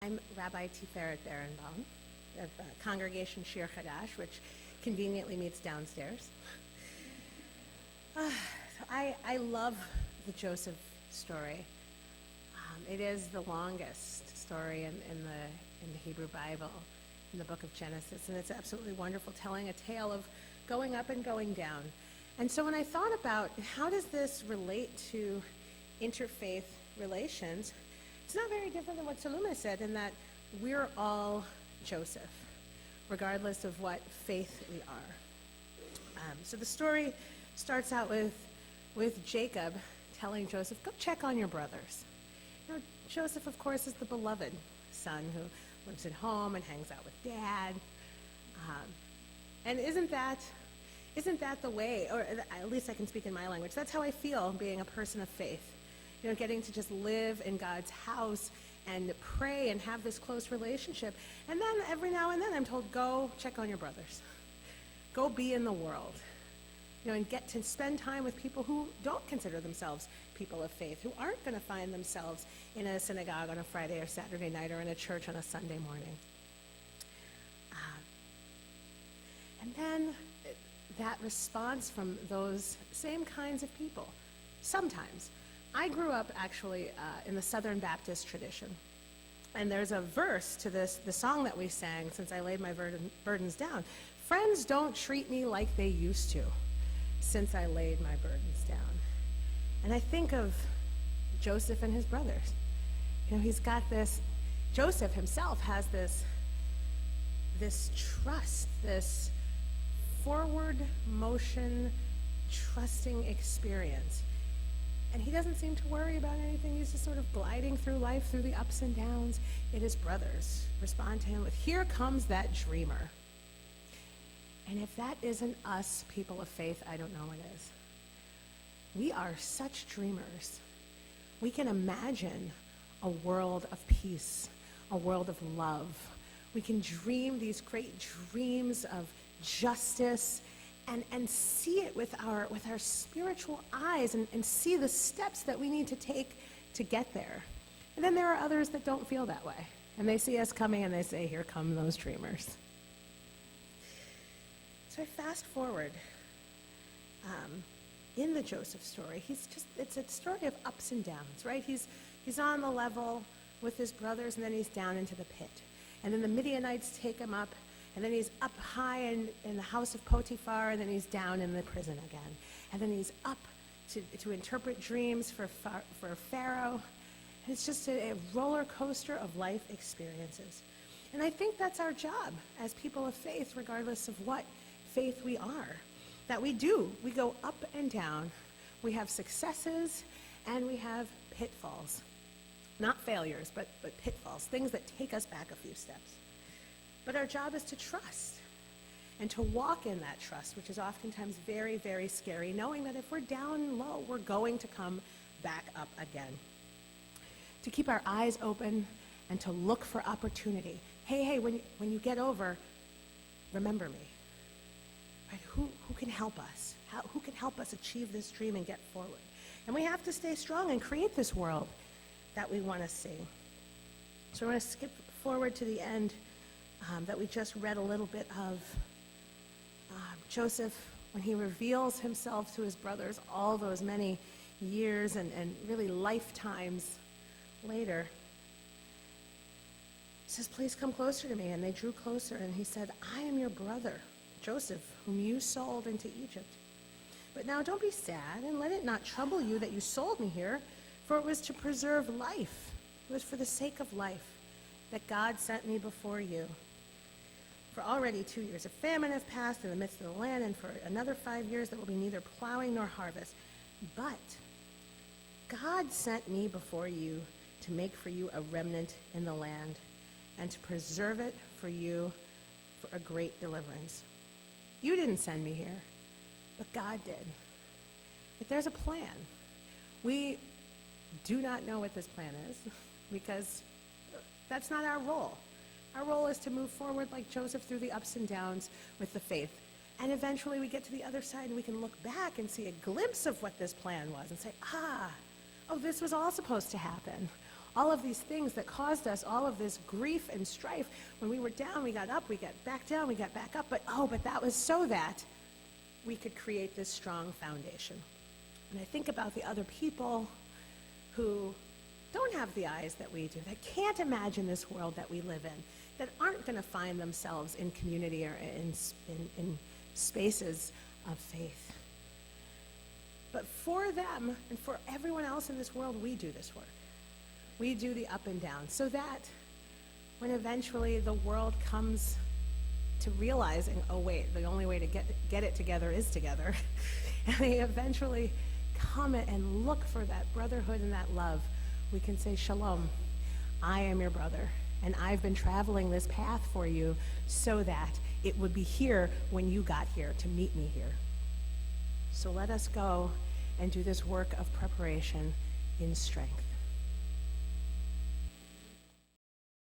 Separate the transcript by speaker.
Speaker 1: I'm Rabbi Tiferet Berenbaum of Congregation Shir Chadash, which conveniently meets downstairs. I love the Joseph story. It is the longest story in the Hebrew Bible, in the book of Genesis, and it's absolutely wonderful, telling a tale of going up and going down. And so when I thought about how does this relate to interfaith relations, it's not very different than what Salome said, in that we're all Joseph, regardless of what faith we are. So the story starts out with Jacob telling Joseph, go check on your brothers. You know, Joseph, of course, is the beloved son who lives at home and hangs out with dad. And isn't that the way, or at least I can speak in my language, that's how I feel being a person of faith. You know, getting to just live in God's house and pray and have this close relationship. And then every now and then I'm told, go check on your brothers. Go be in the world. You know, and get to spend time with people who don't consider themselves people of faith, who aren't going to find themselves in a synagogue on a Friday or Saturday night or in a church on a Sunday morning. And then that response from those same kinds of people, sometimes. I grew up actually in the Southern Baptist tradition. And there's a verse to the song that we sang, Since I Laid My Burdens Down. Friends don't treat me like they used to, since I laid my burdens down. And I think of Joseph and his brothers. You know, he's got this, Joseph himself has this trust, this forward motion, trusting experience. And he doesn't seem to worry about anything. He's just sort of gliding through life, through the ups and downs. And his brothers respond to him with, here comes that dreamer. And if that isn't us, people of faith, I don't know what is. We are such dreamers. We can imagine a world of peace, a world of love. We can dream these great dreams of justice and see it with our spiritual eyes and see the steps that we need to take to get there. And then there are others that don't feel that way. And they see us coming and they say, here come those dreamers. So I fast forward in the Joseph story. It's a story of ups and downs, right? He's on the level with his brothers, and then he's down into the pit. And then the Midianites take him up, and then he's up high in the house of Potiphar, and then he's down in the prison again. And then he's up to interpret dreams for Pharaoh. And it's just a roller coaster of life experiences. And I think that's our job as people of faith, regardless of what faith we are, that we do. We go up and down. We have successes and we have pitfalls. Not failures, but pitfalls, things that take us back a few steps. But our job is to trust and to walk in that trust, which is oftentimes very, very scary, knowing that if we're down low, we're going to come back up again. To keep our eyes open and to look for opportunity. Hey, when you get over, remember me. Right? Who can help us? Who can help us achieve this dream and get forward? And we have to stay strong and create this world that we want to see. So we're going to skip forward to the end that we just read a little bit of. Joseph, when he reveals himself to his brothers all those many years and really lifetimes later, he says, please come closer to me. And they drew closer, and he said, I am your brother, Joseph, whom you sold into Egypt. But now don't be sad, and let it not trouble you that you sold me here, for it was to preserve life. It was for the sake of life that God sent me before you. For already 2 years of famine have passed in the midst of the land, and for another 5 years there will be neither plowing nor harvest. But God sent me before you to make for you a remnant in the land, and to preserve it for you for a great deliverance. You didn't send me here, but God did. But there's a plan. We do not know what this plan is, because that's not our role. Our role is to move forward like Joseph through the ups and downs with the faith. And eventually we get to the other side and we can look back and see a glimpse of what this plan was and say, oh, this was all supposed to happen. all of these things that caused us all of this grief and strife. When we were down, we got up, we got back down, we got back up, but that was so that we could create this strong foundation. And I think about the other people who don't have the eyes that we do, that can't imagine this world that we live in, that aren't going to find themselves in community or in spaces of faith. But for them and for everyone else in this world, we do this work. We do the up and down, so that when eventually the world comes to realizing, oh wait, the only way to get it together is together, and they eventually come and look for that brotherhood and that love, we can say, Shalom, I am your brother, and I've been traveling this path for you so that it would be here when you got here to meet me here. So let us go and do this work of preparation in strength.